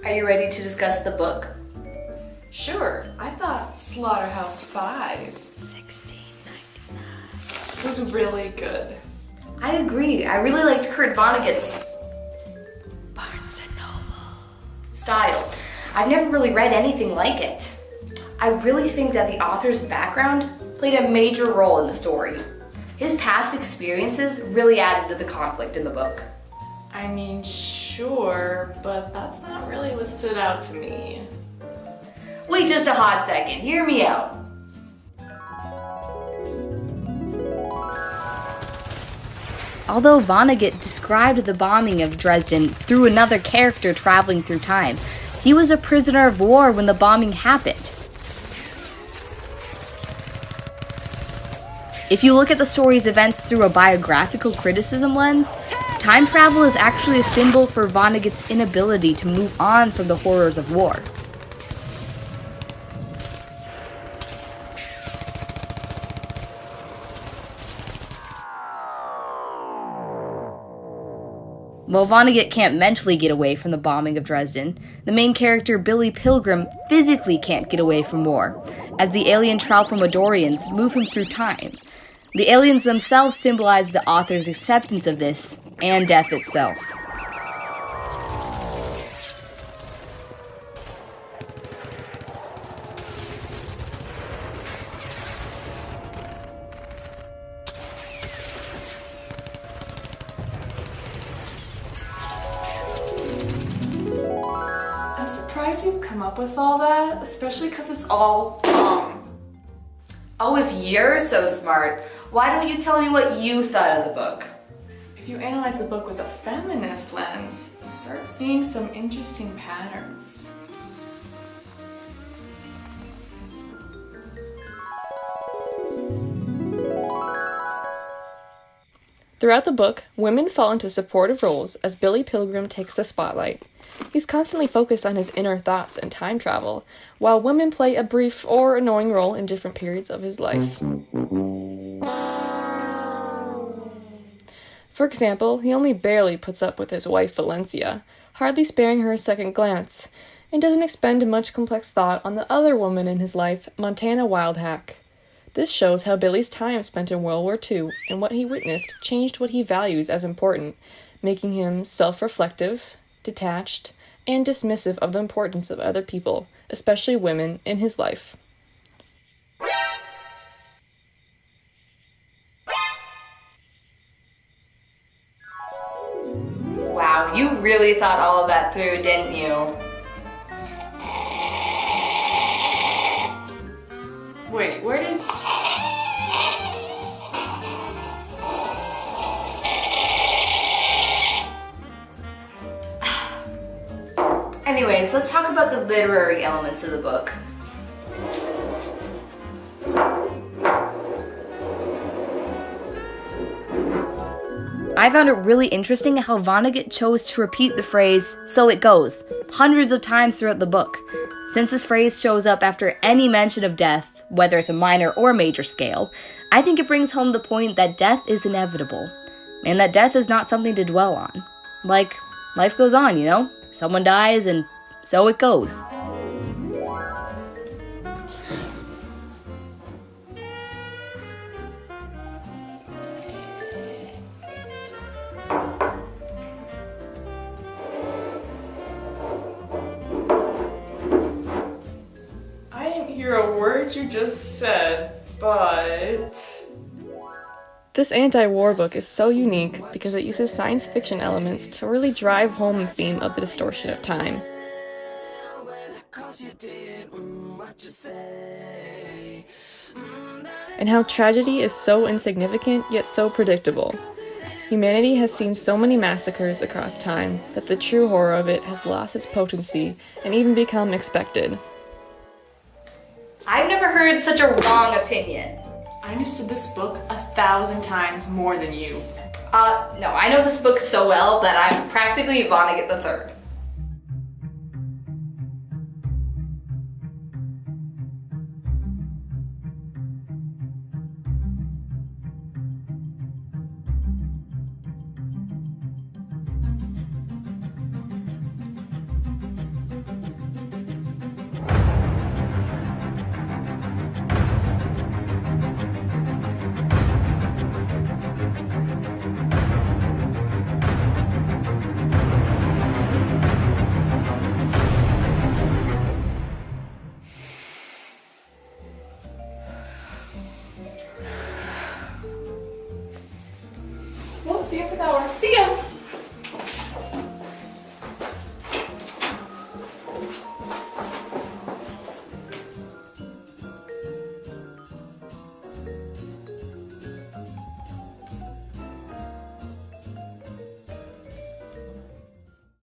Are you ready to discuss the book? Sure, I thought Slaughterhouse-Five 1699 was really good. I agree. I really liked Kurt Vonnegut's Barnes & Noble style. I've never really read anything like it. I really think that the author's background played a major role in the story. His past experiences really added to the conflict in the book. I mean, sure, but that's not really what stood out to me. Wait just a hot second, hear me out. Although Vonnegut described the bombing of Dresden through another character traveling through time, he was a prisoner of war when the bombing happened. If you look at the story's events through a biographical criticism lens, time travel is actually a symbol for Vonnegut's inability to move on from the horrors of war. While Vonnegut can't mentally get away from the bombing of Dresden, the main character Billy Pilgrim physically can't get away from war, as the alien Tralfamadorians move him through time. The aliens themselves symbolize the author's acceptance of this, and death itself. I'm surprised you've come up with all that, especially because it's all Oh, if you're so smart, why don't you tell me what you thought of the book? If you analyze the book with a feminist lens, you start seeing some interesting patterns. Throughout the book, women fall into supportive roles as Billy Pilgrim takes the spotlight. He's constantly focused on his inner thoughts and time travel, while women play a brief or annoying role in different periods of his life. For example, he only barely puts up with his wife Valencia, hardly sparing her a second glance, and doesn't expend much complex thought on the other woman in his life, Montana Wildhack. This shows how Billy's time spent in World War II and what he witnessed changed what he values as important, making him self-reflective, detached, and dismissive of the importance of other people, especially women, in his life. Wow, you really thought all of that through, didn't you? Wait, where did... Anyways, let's talk about the literary elements of the book. I found it really interesting how Vonnegut chose to repeat the phrase, "so it goes," hundreds of times throughout the book. Since this phrase shows up after any mention of death, whether it's a minor or major scale, I think it brings home the point that death is inevitable, and that death is not something to dwell on. Like, life goes on, you know? Someone dies, and so it goes. I didn't hear a word you just said, but... This anti-war book is so unique because it uses science fiction elements to really drive home the theme of the distortion of time. And how tragedy is so insignificant yet so predictable. Humanity has seen so many massacres across time that the true horror of it has lost its potency and even become expected. I've never heard such a wrong opinion. I understood this book 1,000 times more than you. No, I know this book so well that I'm practically Vonnegut the Third. See you for the hour. See ya!